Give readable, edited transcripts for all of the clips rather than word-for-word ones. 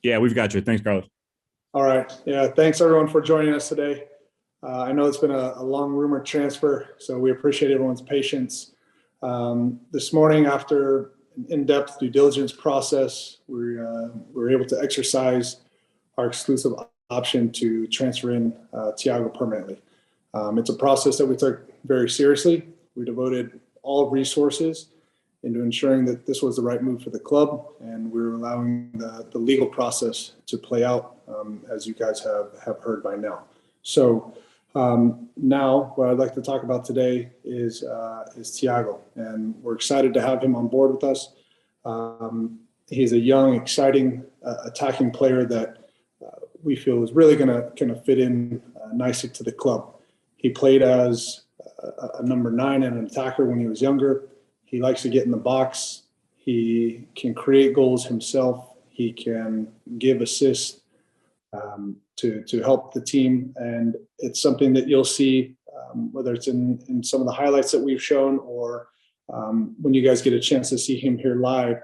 Yeah, we've got you. Thanks, Carlos. All right. Yeah, thanks everyone for joining us today. I know it's been a long rumored transfer, so we appreciate everyone's patience. This morning, after an in-depth due diligence process, we were able to exercise our exclusive option to transfer in Thiago permanently. It's a process that we took very seriously. We devoted all resources into ensuring that this was the right move for the club, and we're allowing the legal process to play out, as you guys have heard by now. So now what I'd like to talk about today is Thiago, and we're excited to have him on board with us. He's a young, exciting, attacking player that we feel is really going to fit in nicely to the club. He played as a number 9 and an attacker when he was younger. He likes to get in the box. He can create goals himself. He can give assists to help the team. And it's something that you'll see, whether it's in some of the highlights that we've shown or when you guys get a chance to see him here live.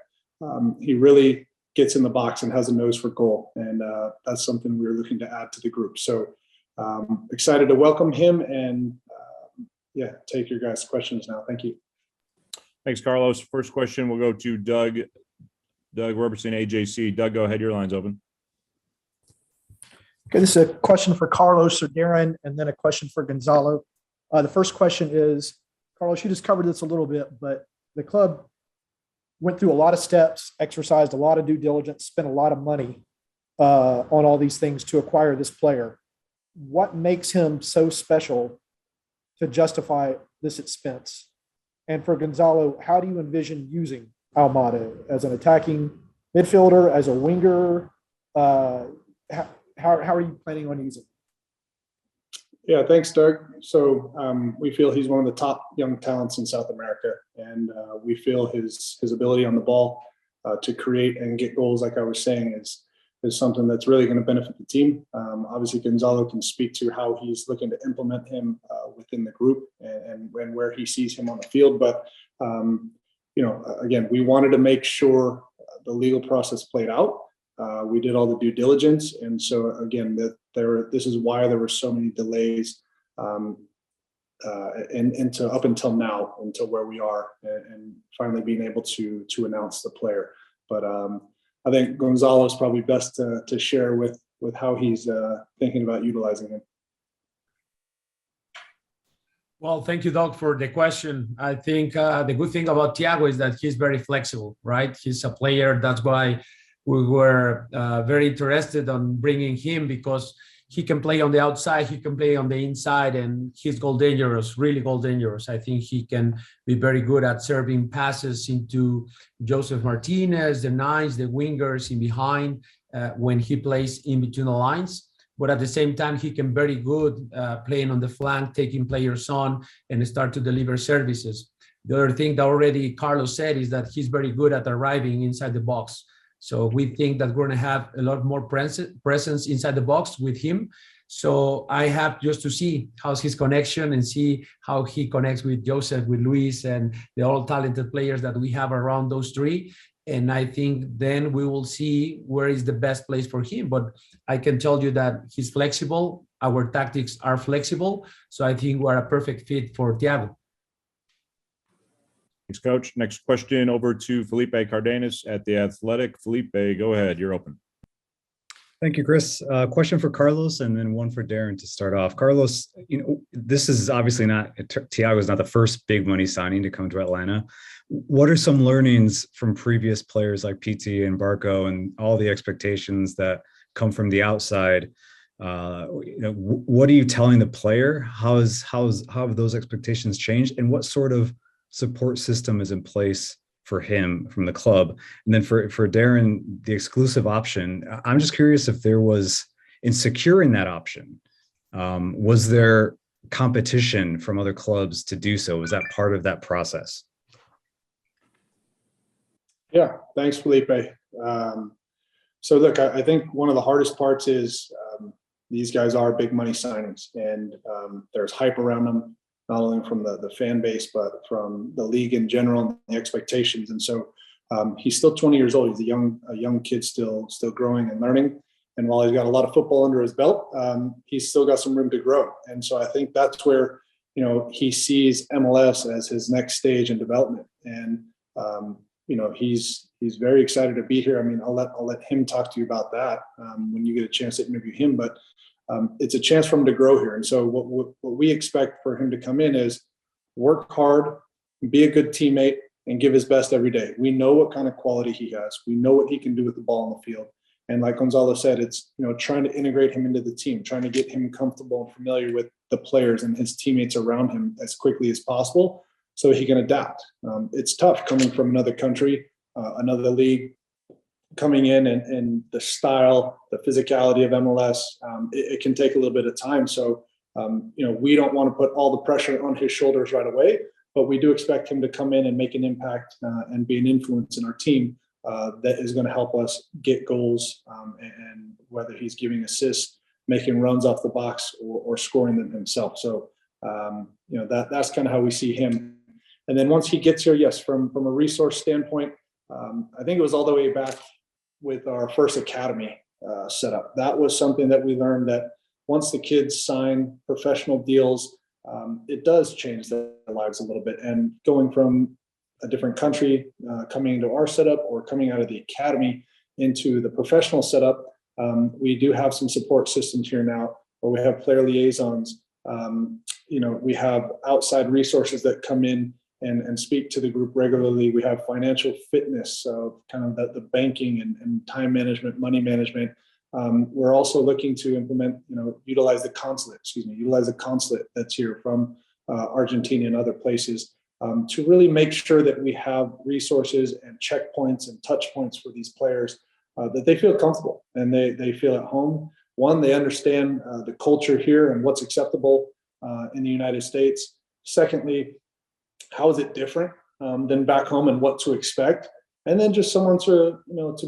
He really gets in the box and has a nose for goal. And that's something we're looking to add to the group. So excited to welcome him and take your guys' questions now. Thank you. Thanks, Carlos. First question will go to Doug Roberson, AJC. Doug, go ahead. Your line's open. Okay, this is a question for Carlos or Darren, and then a question for Gonzalo. The first question is, Carlos, you just covered this a little bit, but the club went through a lot of steps, exercised a lot of due diligence, spent a lot of money on all these things to acquire this player. What makes him so special to justify this expense? And for Gonzalo, how do you envision using Almada as an attacking midfielder, as a winger? How are you planning on using? Yeah, thanks, Doug. So we feel he's one of the top young talents in South America, and we feel his ability on the ball to create and get goals, like I was saying, is something that's really going to benefit the team. Obviously, Gonzalo can speak to how he's looking to implement him within the group and where he sees him on the field. But again, we wanted to make sure the legal process played out. We did all the due diligence, and so again, this is why there were so many delays into up until now, until where we are, and finally being able to announce the player. But I think Gonzalo is probably best to share with how he's thinking about utilizing him. Well, thank you, Doc, for the question. I think the good thing about Thiago is that he's very flexible, right? He's a player. That's why we were very interested on bringing him, because he can play on the outside, he can play on the inside, and he's goal dangerous, really goal dangerous. I think he can be very good at serving passes into Joseph Martinez, the nines, the wingers in behind when he plays in between the lines. But at the same time, he can very good playing on the flank, taking players on and start to deliver services. The other thing that already Carlos said is that he's very good at arriving inside the box. So we think that we're going to have a lot more presence inside the box with him. So I have just to see how's his connection and see how he connects with Joseph, with Luis, and the all talented players that we have around those three. And I think then we will see where is the best place for him. But I can tell you that he's flexible. Our tactics are flexible. So I think we're a perfect fit for Thiago. Thanks, Coach. Next question over to Felipe Cardenas at The Athletic. Felipe, go ahead. You're open. Thank you, Chris. Question for Carlos and then one for Darren to start off. Carlos, this is obviously Thiago is not the first big money signing to come to Atlanta. What are some learnings from previous players like PT and Barco and all the expectations that come from the outside? What are you telling the player? How have those expectations changed, and what sort of support system is in place for him from the club? And then for Darren, the exclusive option, I'm just curious if there was, in securing that option, was there competition from other clubs to do so? Was that part of that process? Yeah, thanks, Felipe. So look, I think one of the hardest parts is these guys are big money signings, and there's hype around them, not only from the fan base, but from the league in general, and the expectations. And so He's still 20 years old. He's a young kid, still growing and learning. And while he's got a lot of football under his belt, he's still got some room to grow. And so I think that's where, he sees MLS as his next stage in development. And, he's very excited to be here. I mean, I'll let him talk to you about that when you get a chance to interview him, but it's a chance for him to grow here. And so what we expect for him to come in is work hard, be a good teammate, and give his best every day. We know what kind of quality he has. We know what he can do with the ball on the field. And like Gonzalo said, it's, trying to integrate him into the team, trying to get him comfortable and familiar with the players and his teammates around him as quickly as possible so he can adapt. It's tough coming from another country, another league, coming in and the style, the physicality of MLS, it can take a little bit of time. So, we don't want to put all the pressure on his shoulders right away, but we do expect him to come in and make an impact and be an influence in our team that is going to help us get goals, and whether he's giving assists, making runs off the box, or scoring them himself. So, that's kind of how we see him. And then once he gets here, yes, from a resource standpoint, I think it was all the way back with our first academy setup. That was something that we learned, that once the kids sign professional deals, it does change their lives a little bit. And going from a different country, coming into our setup, or coming out of the academy into the professional setup, we do have some support systems here now, where we have player liaisons. We have outside resources that come in and speak to the group regularly. We have financial fitness, so kind of the banking and time management, money management. We're also looking to implement, utilize the consulate that's here from Argentina and other places, to really make sure that we have resources and checkpoints and touch points for these players, that they feel comfortable and they feel at home. One, they understand the culture here and what's acceptable in the United States. Secondly, how is it different than back home, and what to expect? And then just someone to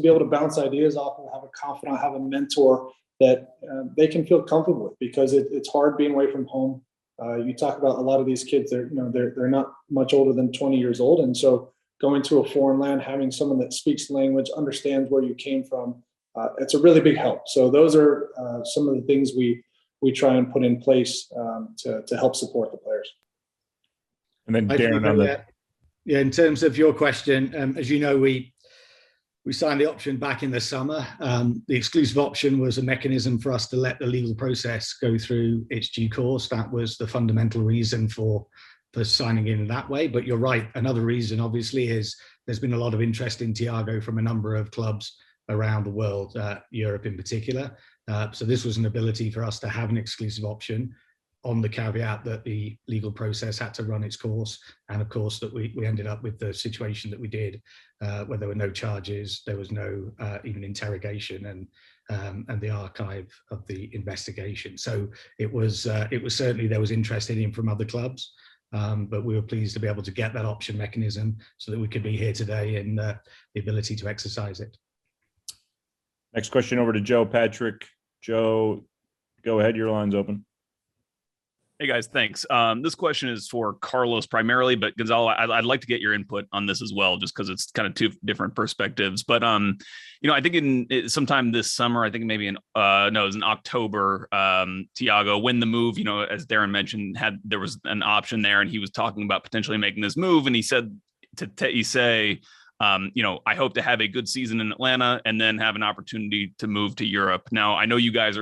be able to bounce ideas off of, have a confidant, have a mentor that they can feel comfortable with, because it's hard being away from home. You talk about a lot of these kids, they're not much older than 20 years old. And so going to a foreign land, having someone that speaks the language, understands where you came from, it's a really big help. So those are some of the things we try and put in place to help support the players. And then Darren on the. Yeah, in terms of your question, as you know, we signed the option back in the summer. The exclusive option was a mechanism for us to let the legal process go through its due course. That was the fundamental reason for signing in that way. But you're right. Another reason, obviously, is there's been a lot of interest in Thiago from a number of clubs around the world, Europe in particular. So this was an ability for us to have an exclusive option, on the caveat that the legal process had to run its course. And of course that we ended up with the situation that we did, where there were no charges, there was no even interrogation and the archive of the investigation. So it was certainly, there was interest in him from other clubs, but we were pleased to be able to get that option mechanism so that we could be here today and the ability to exercise it. Next question over to Joe Patrick. Joe, go ahead. Your line's open. Hey guys, thanks. This question is for Carlos primarily, but Gonzalo, I'd like to get your input on this as well, just because it's kind of two different perspectives. But I think sometime this summer, I think maybe it was in October, Thiago, when the move, as Darren mentioned, there was an option there, and he was talking about potentially making this move, and he said I hope to have a good season in Atlanta and then have an opportunity to move to Europe. Now, I know you guys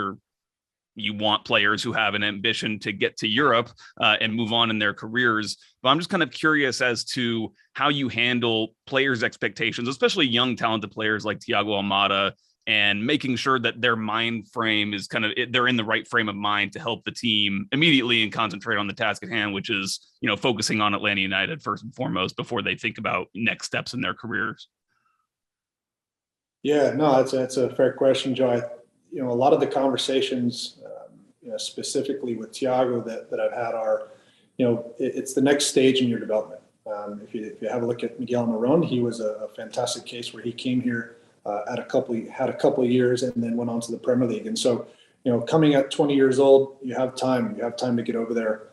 you want players who have an ambition to get to Europe and move on in their careers. But I'm just kind of curious as to how you handle players' expectations, especially young, talented players like Thiago Almada, and making sure that their mind frame is they're in the right frame of mind to help the team immediately and concentrate on the task at hand, which is, focusing on Atlanta United first and foremost before they think about next steps in their careers. Yeah, no, that's a fair question, Joe. A lot of the conversations, specifically with Thiago that I've had are, it's the next stage in your development. If you have a look at Miguel Marón, he was a fantastic case where he came here, had a couple of years and then went on to the Premier League. And so, coming at 20 years old, you have time to get over there.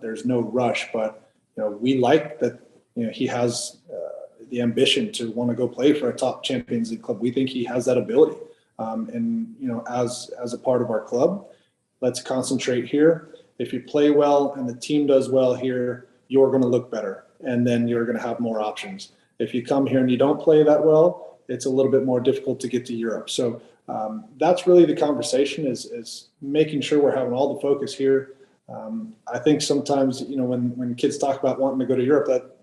There's no rush, but we like that. He has the ambition to want to go play for a top Champions League club. We think he has that ability. And, you know, as a part of our club, let's concentrate here. If you play well and the team does well here, you're going to look better, and then you're going to have more options. If you come here and you don't play that well, it's a little bit more difficult to get to Europe. So that's really the conversation, is making sure we're having all the focus here. I think sometimes, you know, when kids talk about wanting to go to Europe, that,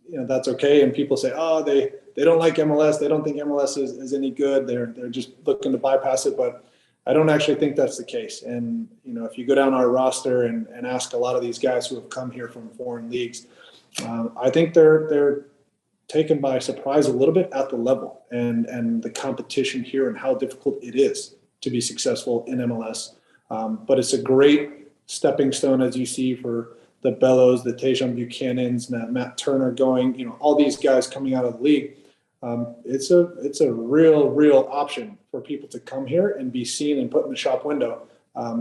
you know, that's okay. And people say, oh, they don't like MLS. They don't think MLS is any good. They're just looking to bypass it. But I don't actually think that's the case. And, you know, if you go down our roster and ask a lot of these guys who have come here from foreign leagues, I think they're taken by surprise a little bit at the level and the competition here and how difficult it is to be successful in MLS. But it's a great stepping stone, as you see, for the Bellows, the Tejan Buchanans, Matt Turner going, you know, all these guys coming out of the league. It's a real option for people to come here and be seen and put in the shop window.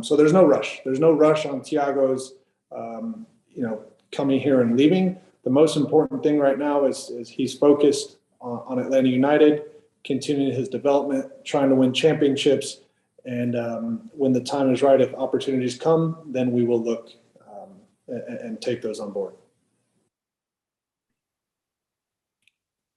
So there's no rush. There's no rush on Thiago's, you know, coming here and leaving. The most important thing right now is he's focused on Atlanta United, continuing his development, trying to win championships. And when the time is right, if opportunities come, then we will look and take those on board.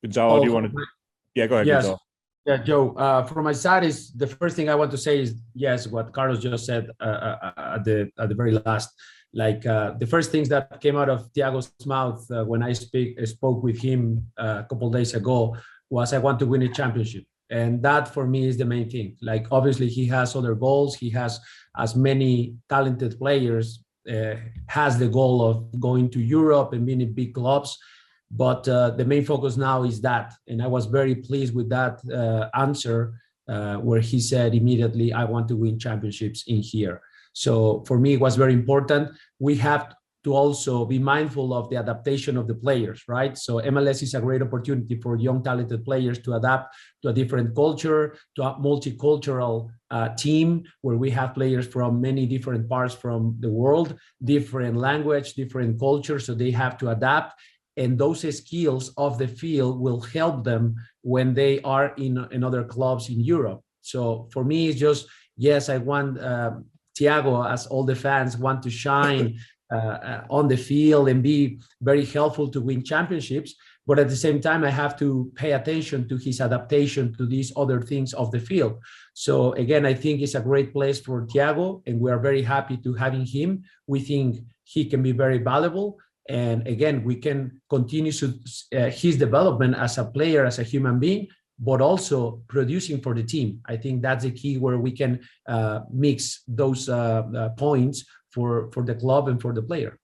Gonzalo, do you want to? Yeah, go ahead, Yes. Gonzalo. Yeah, Joe, from my side, is the first thing I want to say is, yes, what Carlos just said at the very last. Like the first things that came out of Thiago's mouth when I spoke with him a couple of days ago was, I want to win a championship. And that for me is the main thing. Like, obviously he has other goals. He has as many talented players, has the goal of going to Europe and being in big clubs. But the main focus now is that. And I was very pleased with that answer where he said immediately, I want to win championships in here. So for me, it was very important. We have to also be mindful of the adaptation of the players, right? So MLS is a great opportunity for young, talented players to adapt to a different culture, to a multicultural team where we have players from many different parts from the world, different language, different culture, so they have to adapt. And those skills of the field will help them when they are in other clubs in Europe. So for me, it's just, yes, I want Thiago, as all the fans, want to shine on the field and be very helpful to win championships. But at the same time, I have to pay attention to his adaptation to these other things of the field. So again, I think it's a great place for Thiago, and we are very happy to having him. We think he can be very valuable. And again, we can continue his development as a player, as a human being, but also producing for the team. I think that's the key where we can mix those points for the club and for the player.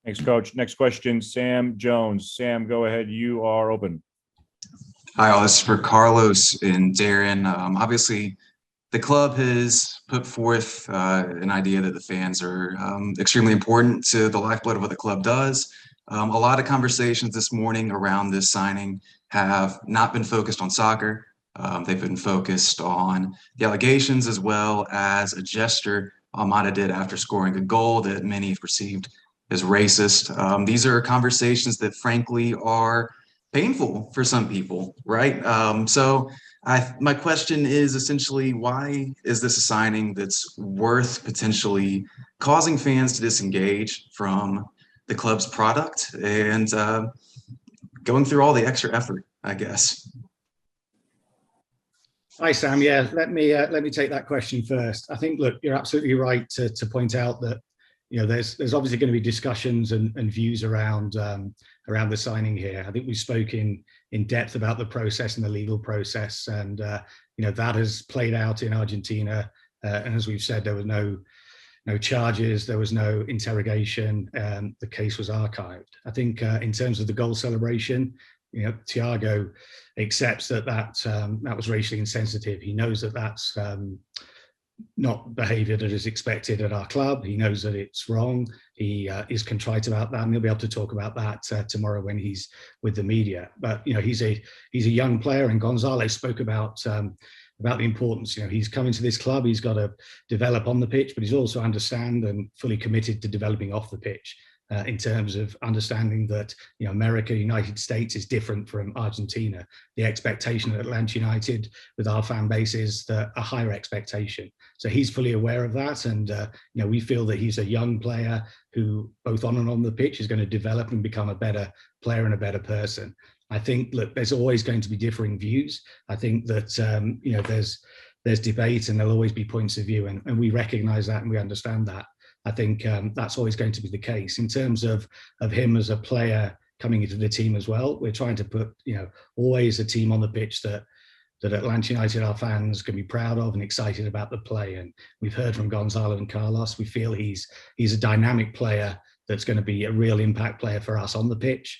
Thanks, Coach. Next question, Sam Jones. Sam, go ahead. You are open. Hi, all. This is for Carlos and Darren. Obviously, the club has put forth an idea that the fans are extremely important to the lifeblood of what the club does. A lot of conversations this morning around this signing have not been focused on soccer. They've been focused on the allegations, as well as a gesture Almada did after scoring a goal that many have perceived as racist. These are conversations that frankly are painful for some people, right? So my question is essentially, why is this a signing that's worth potentially causing fans to disengage from the club's product and going through all the extra effort, I guess? Hi, Sam. Yeah, let me take that question first. I think, look, you're absolutely right to point out that, you know, there's obviously going to be discussions and views around the signing here. I think we spoke in depth about the process and the legal process, and you know, that has played out in Argentina. And as we've said, there were no charges, there was no interrogation. The case was archived. I think in terms of the goal celebration, you know, Thiago accepts that was racially insensitive. He knows that that's not behavior that is expected at our club. He knows that it's wrong. He is contrite about that, and he'll be able to talk about that tomorrow when he's with the media. But you know, he's a young player, and Gonzalo spoke about the importance. You know, he's coming to this club. He's got to develop on the pitch, but he's also understand and fully committed to developing off the pitch. in terms of understanding that, you know, America, United States is different from Argentina. The expectation at Atlanta United with our fan base is a higher expectation. So he's fully aware of that. And, you know, we feel that he's a young player who both on and on the pitch is going to develop and become a better player and a better person. I think, look, there's always going to be differing views. I think that, you know, there's debate and there'll always be points of view, and we recognize that and we understand that. I think that's always going to be the case. In terms of him as a player coming into the team as well, we're trying to put, you know, always a team on the pitch that Atlanta United, our fans, can be proud of and excited about the play. And we've heard from Gonzalo and Carlos. We feel he's a dynamic player that's going to be a real impact player for us on the pitch.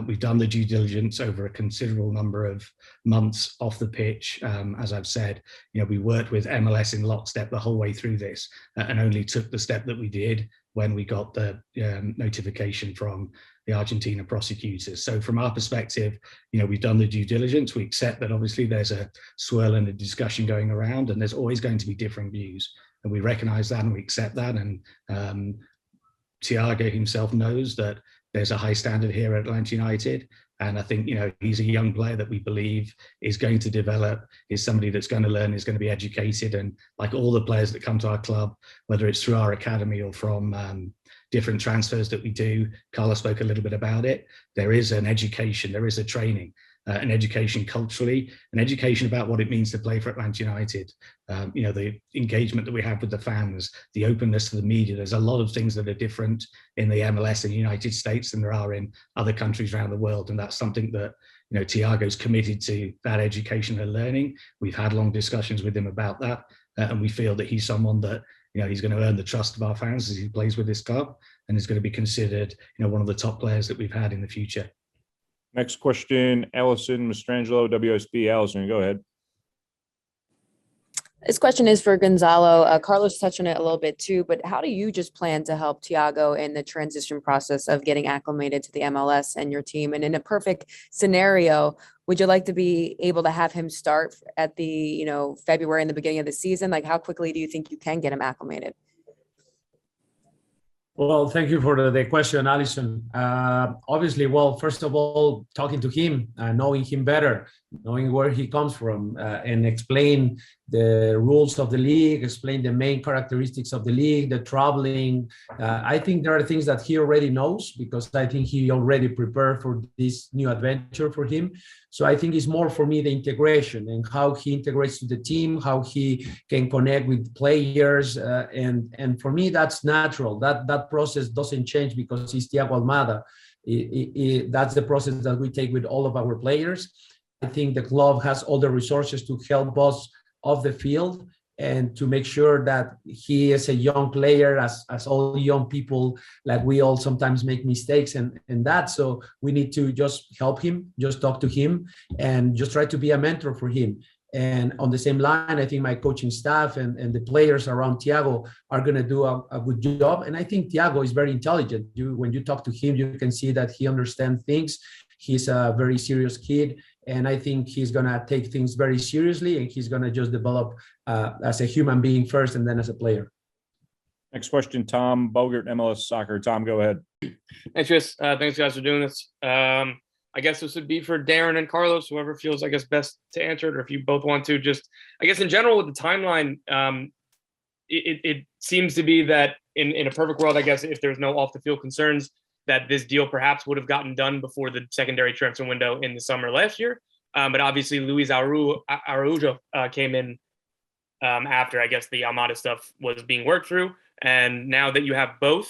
We've done the due diligence over a considerable number of months off the pitch. As I've said, you know, we worked with MLS in lockstep the whole way through this, and only took the step that we did when we got the notification from the Argentina prosecutors. So from our perspective, you know, we've done the due diligence. We accept that obviously there's a swirl and a discussion going around, and there's always going to be different views. And we recognize that and we accept that. And Thiago himself knows that there's a high standard here at Atlanta United. And I think, you know, he's a young player that we believe is going to develop, is somebody that's going to learn, is going to be educated. And like all the players that come to our club, whether it's through our academy or from different transfers that we do, Carlos spoke a little bit about it, there is an education, there is a training. An education culturally, an education about what it means to play for Atlanta United. You know, the engagement that we have with the fans, the openness to the media. There's a lot of things that are different in the MLS in the United States than there are in other countries around the world. And that's something that, you know, Thiago's committed to, that education and learning. We've had long discussions with him about that. And we feel that he's someone that, you know, he's going to earn the trust of our fans as he plays with this club, and is going to be considered, you know, one of the top players that we've had in the future. Next question, Alison Mastrangelo, WSB. Alison, go ahead. This question is for Gonzalo. Carlos touched on it a little bit too, but how do you just plan to help Thiago in the transition process of getting acclimated to the MLS and your team? And in a perfect scenario, would you like to be able to have him start at the, you know, February in the beginning of the season? Like, how quickly do you think you can get him acclimated? Well, thank you for the question, Alison. Obviously, well, first of all, talking to him, knowing him better, knowing where he comes from, and explain the rules of the league, explain the main characteristics of the league, the traveling. I think there are things that he already knows, because I think he already prepared for this new adventure for him. So I think it's more for me the integration and how he integrates to the team, how he can connect with players, and for me that's natural. That process doesn't change because he's Thiago Almada. That's the process that we take with all of our players. I think the club has all the resources to help us off the field and to make sure that he is a young player, as all young people, like we all sometimes make mistakes and that. So we need to just help him, just talk to him, and just try to be a mentor for him. And on the same line, I think my coaching staff and the players around Thiago are going to do a good job. And I think Thiago is very intelligent. When you talk to him, you can see that he understands things. He's a very serious kid. And I think he's going to take things very seriously, and he's going to just develop as a human being first and then as a player. Next question, Tom Bogert, MLSsoccer. Tom, go ahead. Thanks, Chris. Thanks, guys, for doing this. I guess this would be for Darren and Carlos, whoever feels, I guess, best to answer it, or if you both want to. Just, I guess, in general with the timeline, it seems to be that in a perfect world, I guess, if there's no off-the-field concerns, that this deal perhaps would have gotten done before the secondary transfer window in the summer last year. But obviously, Luis Araujo came in after, I guess, the Almada stuff was being worked through. And now that you have both,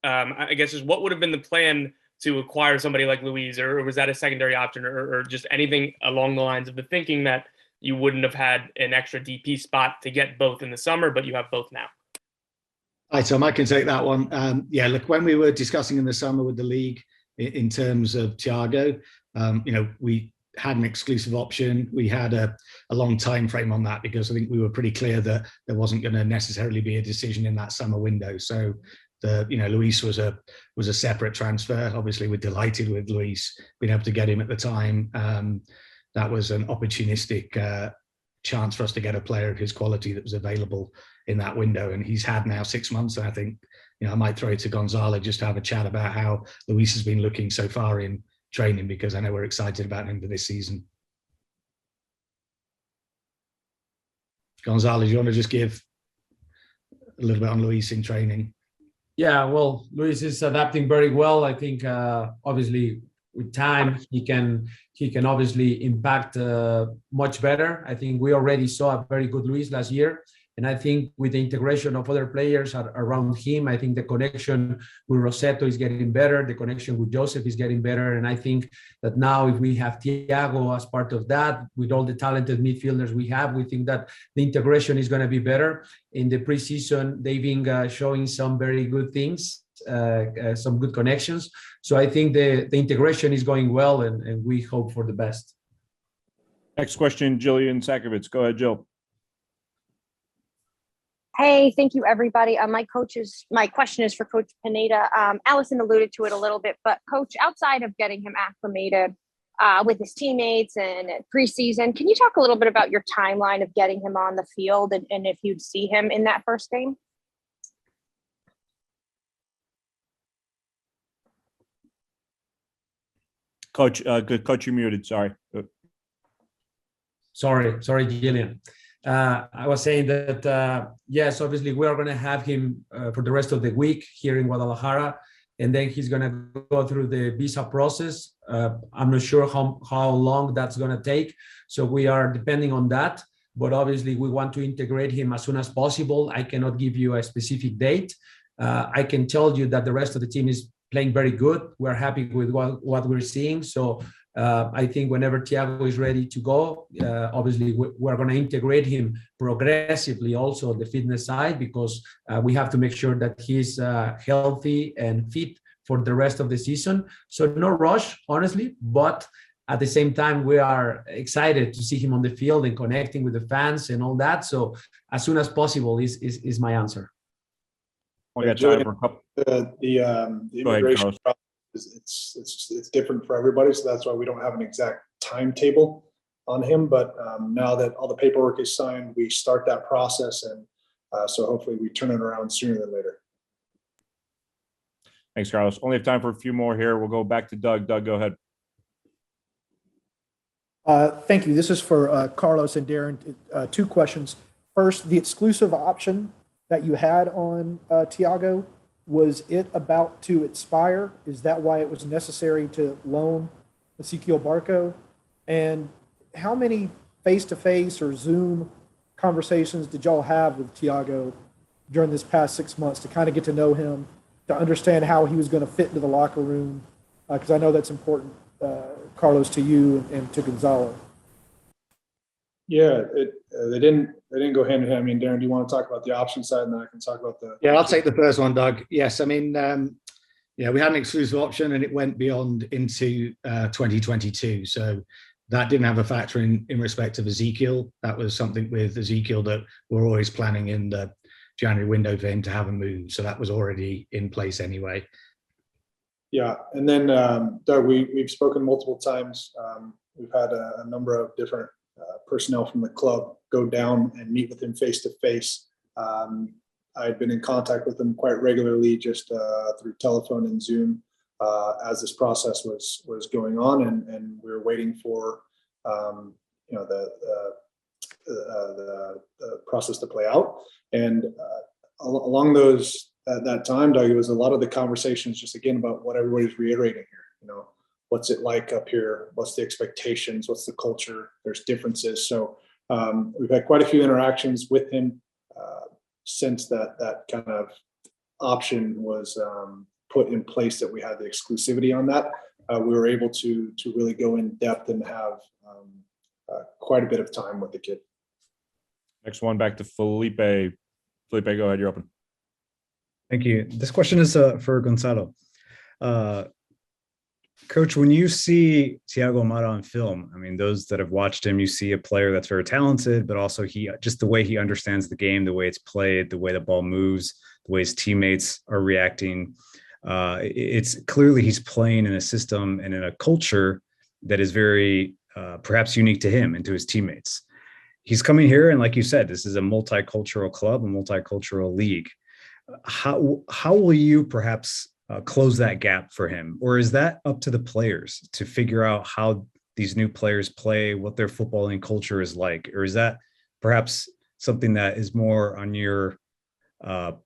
I guess, just what would have been the plan to acquire somebody like Luis, or was that a secondary option, or just anything along the lines of the thinking that you wouldn't have had an extra DP spot to get both in the summer, but you have both now? Hi, Tom, I can take that one. Yeah, look, when we were discussing in the summer with the league in terms of Thiago, you know, we had an exclusive option. We had a long time frame on that, because I think we were pretty clear that there wasn't going to necessarily be a decision in that summer window. So Luis was a separate transfer. Obviously, we're delighted with Luis being able to get him at the time. That was an opportunistic chance for us to get a player of his quality that was available in that window. And he's had now 6 months. And I think, I might throw it to Gonzalo just to have a chat about how Luis has been looking so far in training, because I know we're excited about him for this season. Gonzalo, do you want to just give a little bit on Luis in training? Yeah, well, Luis is adapting very well. I think obviously with time he can obviously impact much better. I think we already saw a very good Luis last year, and I think with the integration of other players around him, I think the connection with Rossetto is getting better. The connection with Joseph is getting better, and I think that now if we have Thiago as part of that, with all the talented midfielders we have, we think that the integration is going to be better. In the preseason, they've been showing some very good things, some good connections. So I think the integration is going well, and we hope for the best. Next question, Jillian Sakovic. Go ahead, Jill. Hey, thank you, everybody. My question is for Coach Pineda. Alison alluded to it a little bit, but Coach, outside of getting him acclimated with his teammates and preseason, can you talk a little bit about your timeline of getting him on the field and if you'd see him in that first game? Coach, Coach, you're muted. Sorry. Sorry, Jillian. I was saying that, yes, obviously we are going to have him for the rest of the week here in Guadalajara, and then he's going to go through the visa process. I'm not sure how long that's going to take. So we are depending on that, but obviously we want to integrate him as soon as possible. I cannot give you a specific date. I can tell you that the rest of the team is playing very good. We're happy with what we're seeing. So I think whenever Thiago is ready to go, obviously we're going to integrate him progressively also on the fitness side, because we have to make sure that he's healthy and fit for the rest of the season. So no rush, honestly, but at the same time, we are excited to see him on the field and connecting with the fans and all that. So as soon as possible is my answer. We got time for a couple. The immigration process, it's different for everybody, so that's why we don't have an exact timetable on him. But now that all the paperwork is signed, we start that process, and so hopefully we turn it around sooner than later. Thanks, Carlos. Only have time for a few more here. We'll go back to Doug. Doug, go ahead. Thank you. This is for Carlos and Darren. Two questions. First, the exclusive option that you had on Thiago, was it about to expire? Is that why it was necessary to loan Ezequiel Barco? And how many face-to-face or Zoom conversations did y'all have with Thiago during this past 6 months to kind of get to know him, to understand how he was going to fit into the locker room? Because I know that's important, Carlos, to you and to Gonzalo. Yeah, they didn't go hand in hand. I mean, Darren, do you want to talk about the option side, and then I can talk about the? Yeah, I'll take the first one, Doug. Yes, I mean, we had an exclusive option, and it went beyond into 2022. So that didn't have a factor in respect of Ezequiel. That was something with Ezequiel that we're always planning in the January window for him to have a move. So that was already in place anyway. Yeah, and then Doug, we've spoken multiple times. We've had a number of different personnel from the club go down and meet with him face to face. I'd been in contact with him quite regularly, just through telephone and Zoom, as this process was going on, and we were waiting for the process to play out. And along that time, Doug, it was a lot of the conversations just again about what everybody's reiterating here. What's it like up here? What's the expectations? What's the culture? There's differences. So we've had quite a few interactions with him since that kind of option was put in place, that we had the exclusivity on that. We were able to really go in depth and have quite a bit of time with the kid. Next one, back to Felipe. Felipe, go ahead. You're open. Thank you. This question is for Gonzalo. Coach, when you see Thiago Almada on film, I mean, those that have watched him, you see a player that's very talented, but also just the way he understands the game, the way it's played, the way the ball moves, the way his teammates are reacting. It's clearly he's playing in a system and in a culture that is very perhaps unique to him and to his teammates. He's coming here, and like you said, this is a multicultural club, a multicultural league. how will you perhaps close that gap for him? Or is that up to the players to figure out how these new players play, what their footballing culture is like? Or is that perhaps something that is more on your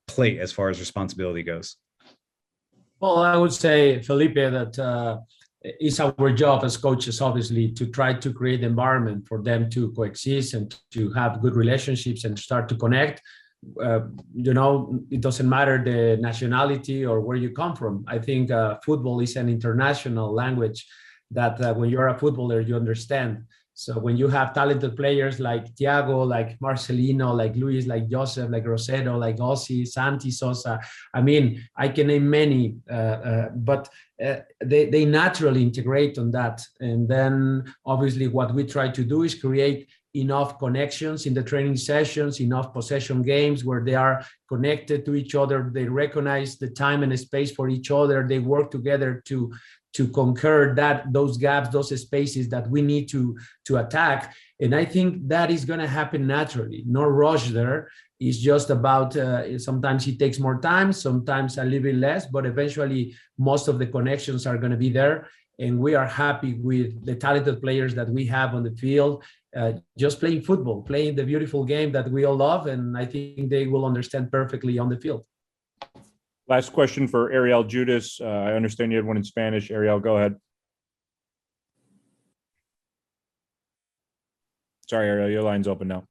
plate as far as responsibility goes? Well, I would say, Felipe, that it's our job as coaches, obviously, to try to create the environment for them to coexist and to have good relationships and start to connect. It doesn't matter the nationality or where you come from. I think football is an international language that when you're a footballer, you understand. So when you have talented players like Thiago, like Marcelino, like Luis, like Joseph, like Rosero, like Ossi, Santi, Sosa, I mean, I can name many, but they naturally integrate on that. And then obviously what we try to do is create enough connections in the training sessions, enough possession games where they are connected to each other. They recognize the time and the space for each other. They work together to conquer those gaps, those spaces that we need to attack. And I think that is going to happen naturally. No rush there. It's just about sometimes it takes more time, sometimes a little bit less, but eventually most of the connections are going to be there. And we are happy with the talented players that we have on the field, just playing football, playing the beautiful game that we all love. And I think they will understand perfectly on the field. Last question for Ariel Judas. I understand you had one in Spanish. Ariel, go ahead. Sorry, Ariel, your line's open now.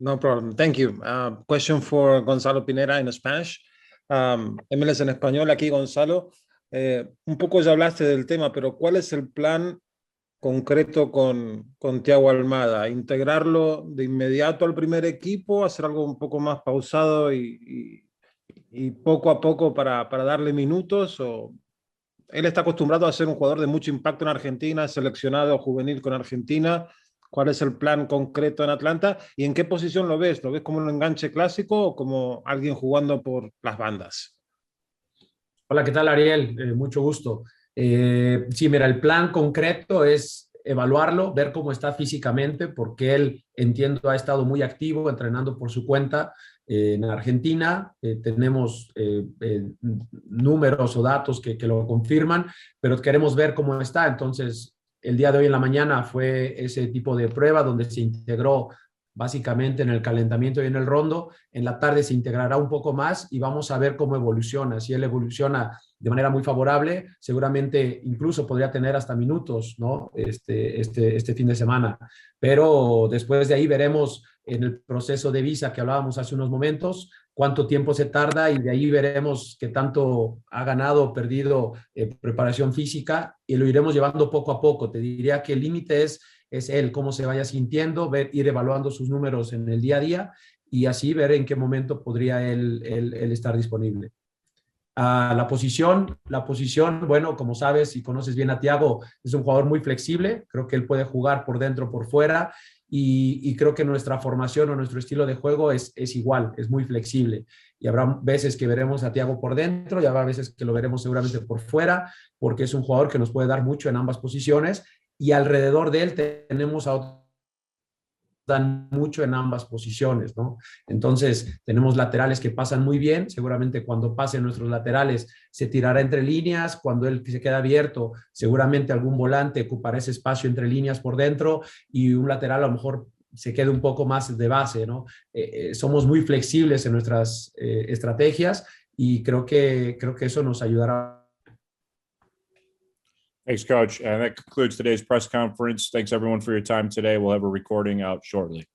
No problem. Thank you. Question for Gonzalo Pineda in Spanish. MLS en español, aquí Gonzalo. Un poco ya hablaste del tema, pero ¿cuál es el plan concreto con Thiago Almada? ¿Integrarlo de inmediato al primer equipo? ¿Hacer algo un poco más pausado y poco a poco para darle minutos? ¿O él está acostumbrado a ser un jugador de mucho impacto en Argentina, seleccionado juvenil con Argentina? ¿Cuál es el plan concreto en Atlanta? ¿Y en qué posición lo ves? ¿Lo ves como un enganche clásico o como alguien jugando por las bandas? Hola, ¿qué tal, Ariel? Mucho gusto. Sí, mira, el plan concreto es evaluarlo, ver cómo está físicamente, porque él, entiendo, ha estado muy activo, entrenando por su cuenta en Argentina. Tenemos números o datos que lo confirman, pero queremos ver cómo está. Entonces, el día de hoy en la mañana fue ese tipo de prueba donde se integró básicamente en el calentamiento y en el rondo. En la tarde se integrará un poco más y vamos a ver cómo evoluciona. Si él evoluciona de manera muy favorable, seguramente incluso podría tener hasta minutos, ¿no? Este fin de semana. Pero después de ahí veremos en el proceso de visa que hablábamos hace unos momentos, cuánto tiempo se tarda y de ahí veremos qué tanto ha ganado o perdido preparación física y lo iremos llevando poco a poco. Te diría que el límite es él, cómo se vaya sintiendo, ir evaluando sus números en el día a día y así ver en qué momento podría él estar disponible. La posición, bueno, como sabes y conoces bien a Thiago, es un jugador muy flexible, creo que él puede jugar por dentro, por fuera, y creo que nuestra formación o nuestro estilo de juego es igual, es muy flexible. Y habrá veces que veremos a Thiago por dentro y habrá veces que lo veremos seguramente por fuera, porque es un jugador que nos puede dar mucho en ambas posiciones, y alrededor de él tenemos a otros dan mucho en ambas posiciones, ¿no? Entonces, tenemos laterales que pasan muy bien, seguramente cuando pasen nuestros laterales se tirará entre líneas, cuando él se queda abierto, seguramente algún volante ocupará ese espacio entre líneas por dentro y un lateral a lo mejor se quede un poco más de base, ¿no? Somos muy flexibles en nuestras estrategias y creo que eso nos ayudará. Thanks, Coach. And that concludes today's press conference. Thanks, everyone, for your time today. We'll have a recording out shortly.